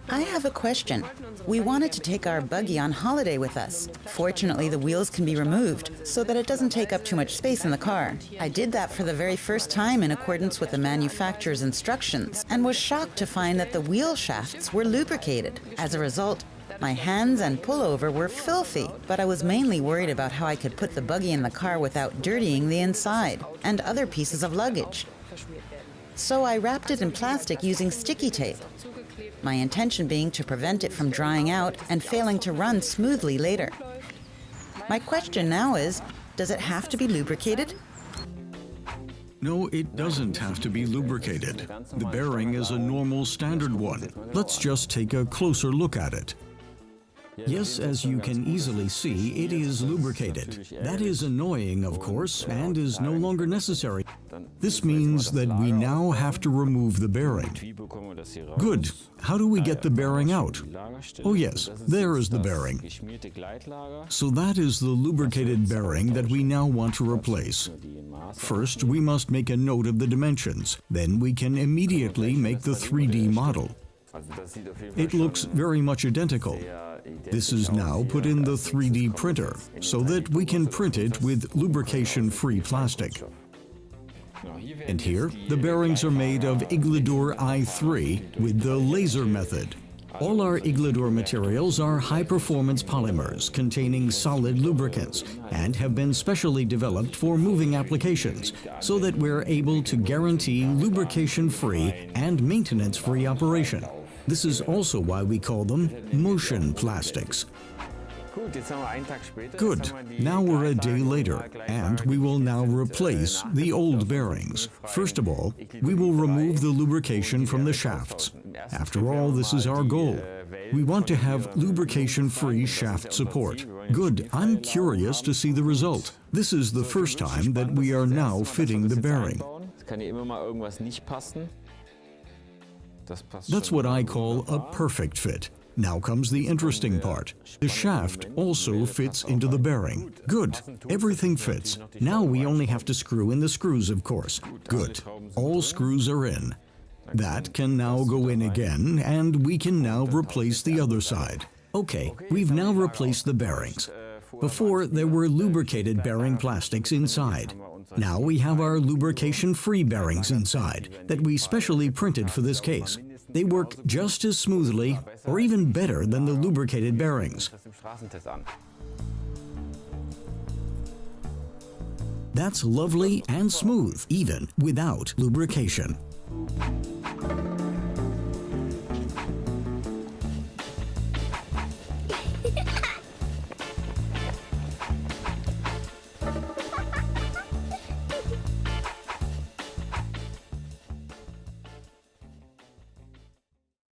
I have a question. We wanted to take our buggy on holiday with us. Fortunately, the wheels can be removed so that it doesn't take up too much space in the car. I did that for the very first time in accordance with the manufacturer's instructions and was shocked to find that the wheel shafts were lubricated. As a result, my hands and pullover were filthy, but I was mainly worried about how I could put the buggy in the car without dirtying the inside and other pieces of luggage. So I wrapped it in plastic using sticky tape, my intention being to prevent it from drying out and failing to run smoothly later. My question now is, does it have to be lubricated? No, it doesn't have to be lubricated. The bearing is a normal standard one. Let's just take a closer look at it. Yes, as you can easily see, it is lubricated. That is annoying, of course, and is no longer necessary. This means that we now have to remove the bearing. Good. How do we get the bearing out? Oh yes, there is the bearing. So that is the lubricated bearing that we now want to replace. First, we must make a note of the dimensions. Then we can immediately make the 3D model. It looks very much identical. This is now put in the 3D printer so that we can print it with lubrication-free plastic. And here, the bearings are made of Iglador i3 with the laser method. All our Iglador materials are high-performance polymers containing solid lubricants and have been specially developed for moving applications so that we're able to guarantee lubrication-free and maintenance-free operation. This is also why we call them motion plastics. Good. Now we're a day later, and we will now replace the old bearings. First of all, we will remove the lubrication from the shafts. After all, this is our goal. We want to have lubrication-free shaft support. Good. I'm curious to see the result. This is the first time that we are now fitting the bearing. That's what I call a perfect fit. Now comes the interesting part. The shaft also fits into the bearing. Good. Everything fits. Now we only have to screw in the screws, of course. Good. All screws are in. That can now go in again, and we can now replace the other side. Okay, we've now replaced the bearings. Before, there were lubricated bearing plastics inside. Now we have our lubrication-free bearings inside that we specially printed for this case. They work just as smoothly or even better than the lubricated bearings. That's lovely and smooth, even without lubrication.